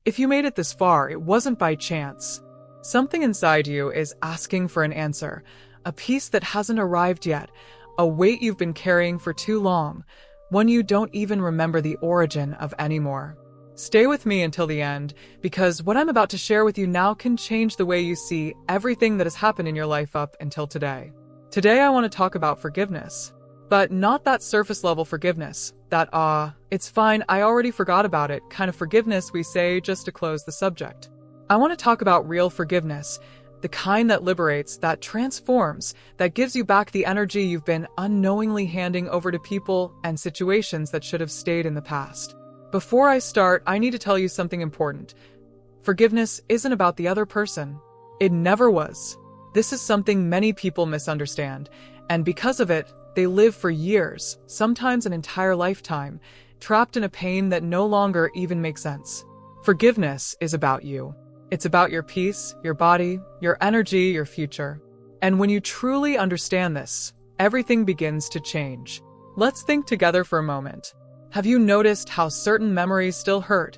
If you made it this far, it wasn't by chance. Something inside you is asking for an answer, a piece that hasn't arrived yet, a weight you've been carrying for too long, one you don't even remember the origin of anymore. Stay with me until the end, because what I'm about to share with you now can change the way you see everything that has happened in your life up until today. Today I want to talk about forgiveness. But not that surface level forgiveness, that it's fine, I already forgot about it kind of forgiveness we say just to close the subject. I want to talk about real forgiveness, the kind that liberates, that transforms, that gives you back the energy you've been unknowingly handing over to people and situations that should have stayed in the past. Before I start, I need to tell you something important. Forgiveness isn't about the other person. It never was. This is something many people misunderstand, and because of it, they live for years, sometimes an entire lifetime, trapped in a pain that no longer even makes sense. Forgiveness is about you. It's about your peace, your body, your energy, your future. And when you truly understand this, everything begins to change. Let's think together for a moment. Have you noticed how certain memories still hurt,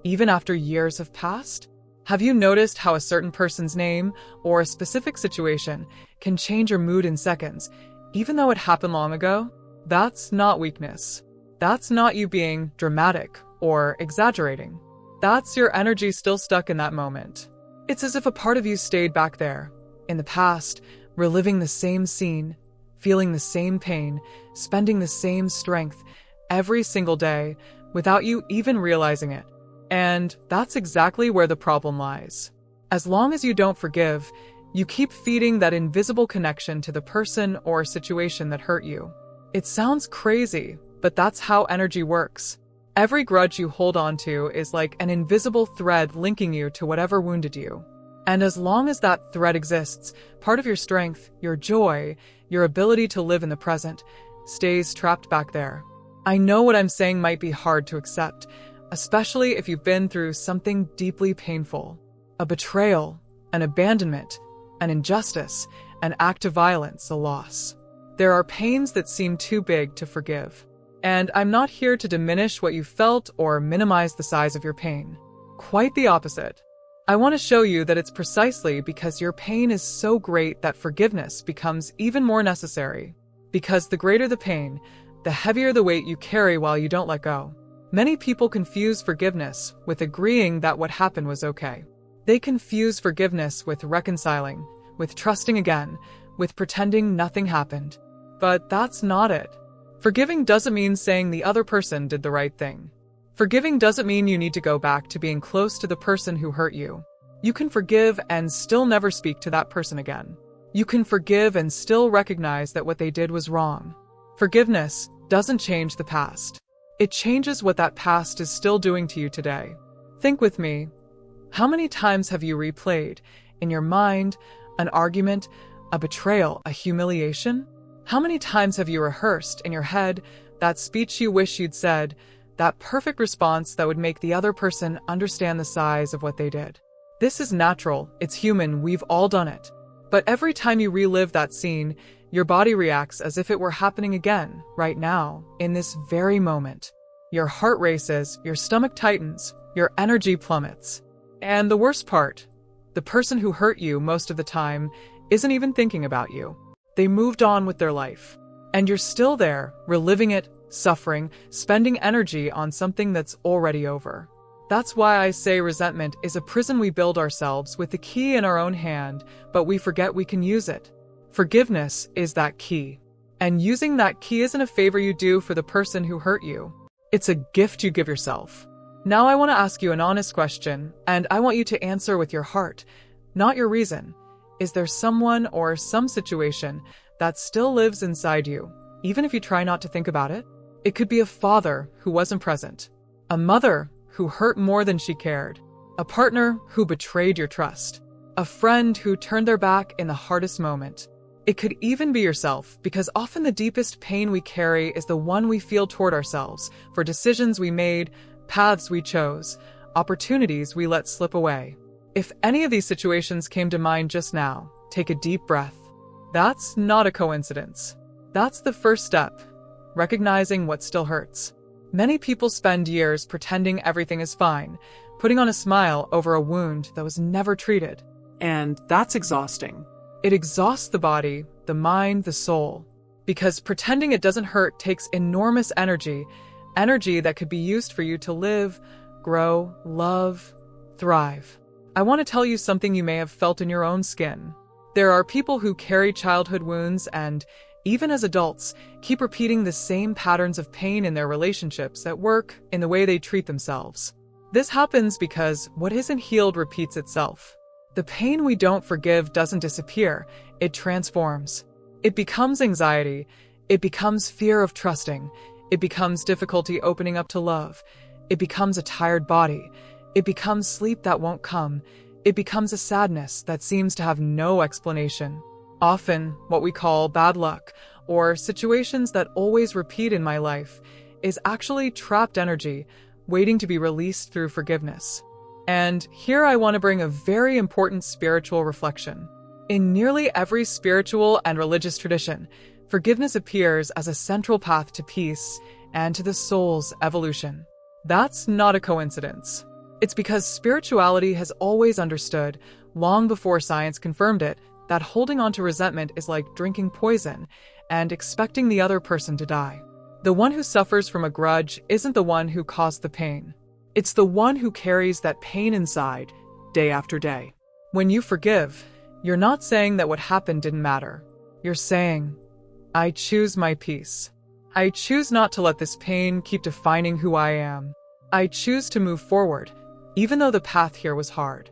even after years have passed? Have you noticed how a certain person's name or a specific situation can change your mood in seconds, even though it happened long ago? That's not weakness. That's not you being dramatic or exaggerating. That's your energy still stuck in that moment. It's as if a part of you stayed back there, in the past, reliving the same scene, feeling the same pain, spending the same strength, every single day, without you even realizing it. And that's exactly where the problem lies. As long as you don't forgive, you keep feeding that invisible connection to the person or situation that hurt you. It sounds crazy, but that's how energy works. Every grudge you hold on to is like an invisible thread linking you to whatever wounded you. And as long as that thread exists, part of your strength, your joy, your ability to live in the present, stays trapped back there. I know what I'm saying might be hard to accept, especially if you've been through something deeply painful. A betrayal, an abandonment, an injustice, an act of violence, a loss. There are pains that seem too big to forgive. And I'm not here to diminish what you felt or minimize the size of your pain. Quite the opposite. I want to show you that it's precisely because your pain is so great that forgiveness becomes even more necessary. Because the greater the pain, the heavier the weight you carry while you don't let go. Many people confuse forgiveness with agreeing that what happened was okay. They confuse forgiveness with reconciling, with trusting again, with pretending nothing happened. But that's not it. Forgiving doesn't mean saying the other person did the right thing. Forgiving doesn't mean you need to go back to being close to the person who hurt you. You can forgive and still never speak to that person again. You can forgive and still recognize that what they did was wrong. Forgiveness doesn't change the past. It changes what that past is still doing to you today. Think with me. How many times have you replayed, in your mind, an argument, a betrayal, a humiliation? How many times have you rehearsed in your head that speech you wish you'd said, that perfect response that would make the other person understand the size of what they did? This is natural, it's human, we've all done it. But every time you relive that scene, your body reacts as if it were happening again, right now, in this very moment. Your heart races, your stomach tightens, your energy plummets. And the worst part, the person who hurt you most of the time isn't even thinking about you. They moved on with their life. And you're still there, reliving it, suffering, spending energy on something that's already over. That's why I say resentment is a prison we build ourselves with the key in our own hand, but we forget we can use it. Forgiveness is that key. And using that key isn't a favor you do for the person who hurt you. It's a gift you give yourself. Now I want to ask you an honest question, and I want you to answer with your heart, not your reason. Is there someone or some situation that still lives inside you, even if you try not to think about it? It could be a father who wasn't present, a mother who hurt more than she cared, a partner who betrayed your trust, a friend who turned their back in the hardest moment. It could even be yourself, because often the deepest pain we carry is the one we feel toward ourselves, for decisions we made, paths we chose, opportunities we let slip away. If any of these situations came to mind just now, take a deep breath. That's not a coincidence. That's the first step, recognizing what still hurts. Many people spend years pretending everything is fine, putting on a smile over a wound that was never treated. And that's exhausting. It exhausts the body, the mind, the soul. Because pretending it doesn't hurt takes enormous energy that could be used for you to live, grow, love, thrive. I want to tell you something you may have felt in your own skin. There are people who carry childhood wounds and, even as adults, keep repeating the same patterns of pain in their relationships, at work, in the way they treat themselves. This happens because what isn't healed repeats itself. The pain we don't forgive doesn't disappear, it transforms. It becomes anxiety, it becomes fear of trusting, it becomes difficulty opening up to love, it becomes a tired body, it becomes sleep that won't come, it becomes a sadness that seems to have no explanation. Often, what we call bad luck, or situations that always repeat in my life, is actually trapped energy waiting to be released through forgiveness. And here I want to bring a very important spiritual reflection. In nearly every spiritual and religious tradition, forgiveness appears as a central path to peace and to the soul's evolution. That's not a coincidence. It's because spirituality has always understood, long before science confirmed it, that holding on to resentment is like drinking poison and expecting the other person to die. The one who suffers from a grudge isn't the one who caused the pain. It's the one who carries that pain inside, day after day. When you forgive, you're not saying that what happened didn't matter. You're saying, I choose my peace. I choose not to let this pain keep defining who I am. I choose to move forward, even though the path here was hard.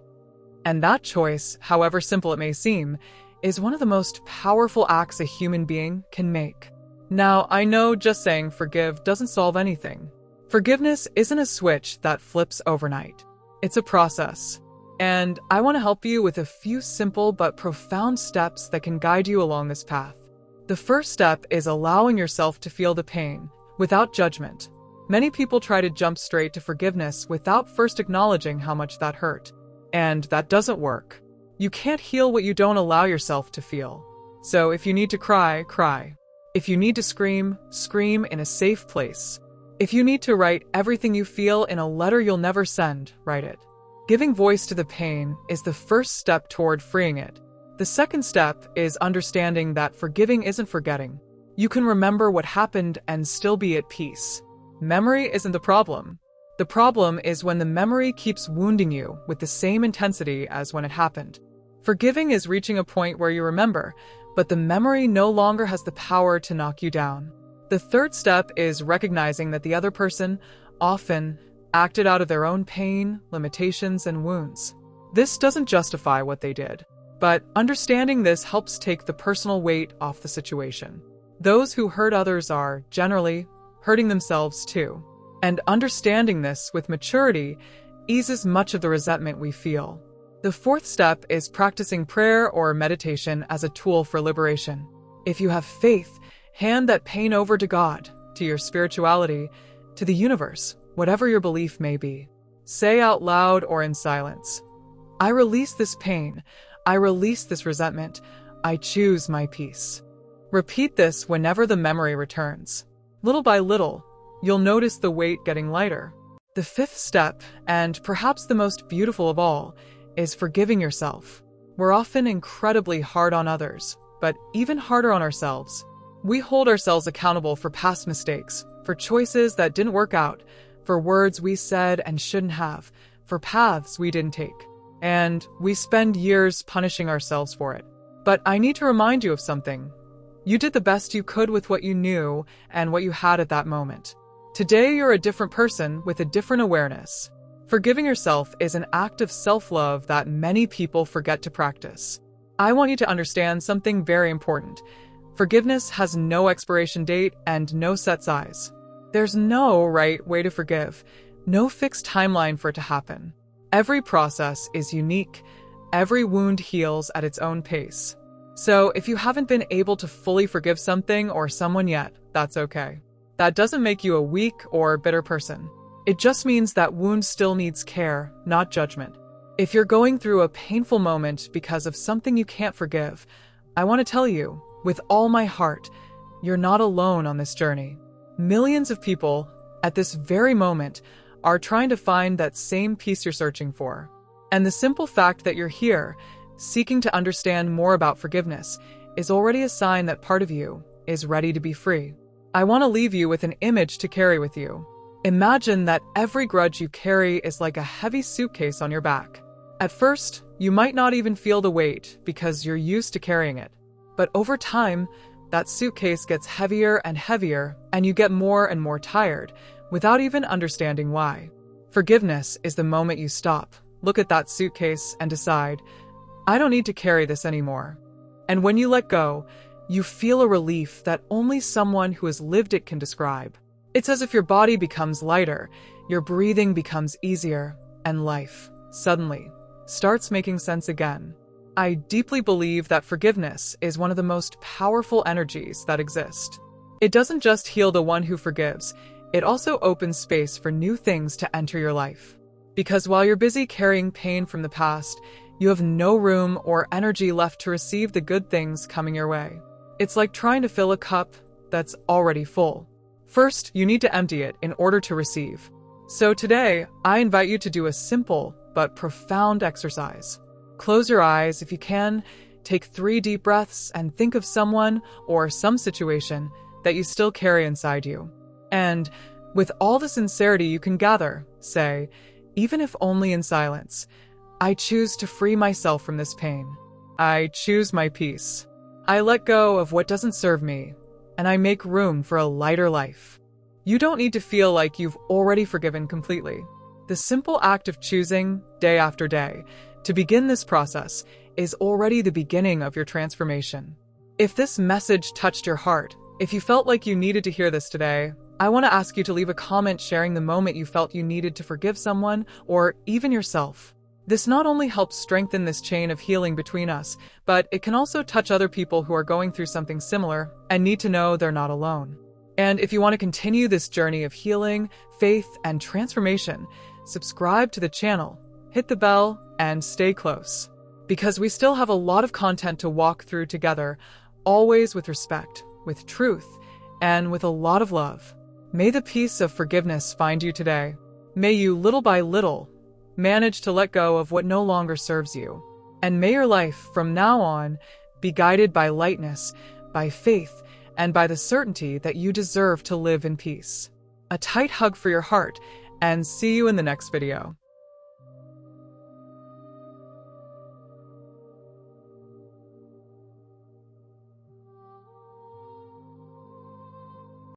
And that choice, however simple it may seem, is one of the most powerful acts a human being can make. Now, I know just saying forgive doesn't solve anything. Forgiveness isn't a switch that flips overnight. It's a process. And I want to help you with a few simple but profound steps that can guide you along this path. The first step is allowing yourself to feel the pain, without judgment. Many people try to jump straight to forgiveness without first acknowledging how much that hurt. And that doesn't work. You can't heal what you don't allow yourself to feel. So if you need to cry, cry. If you need to scream, scream in a safe place. If you need to write everything you feel in a letter you'll never send, write it. Giving voice to the pain is the first step toward freeing it. The second step is understanding that forgiving isn't forgetting. You can remember what happened and still be at peace. Memory isn't the problem. The problem is when the memory keeps wounding you with the same intensity as when it happened. Forgiving is reaching a point where you remember, but the memory no longer has the power to knock you down. The third step is recognizing that the other person often acted out of their own pain, limitations, and wounds. This doesn't justify what they did, but understanding this helps take the personal weight off the situation. Those who hurt others are, generally, hurting themselves too. And understanding this with maturity eases much of the resentment we feel. The fourth step is practicing prayer or meditation as a tool for liberation. If you have faith, hand that pain over to God, to your spirituality, to the universe, whatever your belief may be. Say out loud or in silence, I release this pain. I release this resentment. I choose my peace. Repeat this whenever the memory returns. Little by little, you'll notice the weight getting lighter. The fifth step, and perhaps the most beautiful of all, is forgiving yourself. We're often incredibly hard on others, but even harder on ourselves. We hold ourselves accountable for past mistakes, for choices that didn't work out, for words we said and shouldn't have, for paths we didn't take. And we spend years punishing ourselves for it. But I need to remind you of something. You did the best you could with what you knew and what you had at that moment. Today, you're a different person with a different awareness. Forgiving yourself is an act of self-love that many people forget to practice. I want you to understand something very important. Forgiveness has no expiration date and no set size. There's no right way to forgive, no fixed timeline for it to happen. Every process is unique. Every wound heals at its own pace. So if you haven't been able to fully forgive something or someone yet, that's okay. That doesn't make you a weak or bitter person. It just means that wound still needs care, not judgment. If you're going through a painful moment because of something you can't forgive, I want to tell you, with all my heart, you're not alone on this journey. Millions of people, at this very moment, are trying to find that same peace you're searching for. And the simple fact that you're here, seeking to understand more about forgiveness, is already a sign that part of you is ready to be free. I want to leave you with an image to carry with you. Imagine that every grudge you carry is like a heavy suitcase on your back. At first, you might not even feel the weight because you're used to carrying it. But over time, that suitcase gets heavier and heavier, and you get more and more tired, without even understanding why. Forgiveness is the moment you stop, look at that suitcase, and decide, I don't need to carry this anymore. And when you let go, you feel a relief that only someone who has lived it can describe. It's as if your body becomes lighter, your breathing becomes easier, and life, suddenly, starts making sense again. I deeply believe that forgiveness is one of the most powerful energies that exist. It doesn't just heal the one who forgives, it also opens space for new things to enter your life. Because while you're busy carrying pain from the past, you have no room or energy left to receive the good things coming your way. It's like trying to fill a cup that's already full. First, you need to empty it in order to receive. So today, I invite you to do a simple but profound exercise. Close your eyes if you can, take 3 deep breaths, and think of someone or some situation that you still carry inside you. And with all the sincerity you can gather, say, even if only in silence, I choose to free myself from this pain. I choose my peace. I let go of what doesn't serve me, and I make room for a lighter life. You don't need to feel like you've already forgiven completely. The simple act of choosing, day after day, to begin this process is already the beginning of your transformation. If this message touched your heart, if you felt like you needed to hear this today, I want to ask you to leave a comment sharing the moment you felt you needed to forgive someone or even yourself. This not only helps strengthen this chain of healing between us, but it can also touch other people who are going through something similar and need to know they're not alone. And if you want to continue this journey of healing, faith, and transformation, subscribe to the channel, hit the bell, and stay close. Because we still have a lot of content to walk through together, always with respect, with truth, and with a lot of love. May the peace of forgiveness find you today. May you, little by little, manage to let go of what no longer serves you. And may your life, from now on, be guided by lightness, by faith, and by the certainty that you deserve to live in peace. A tight hug for your heart, and see you in the next video.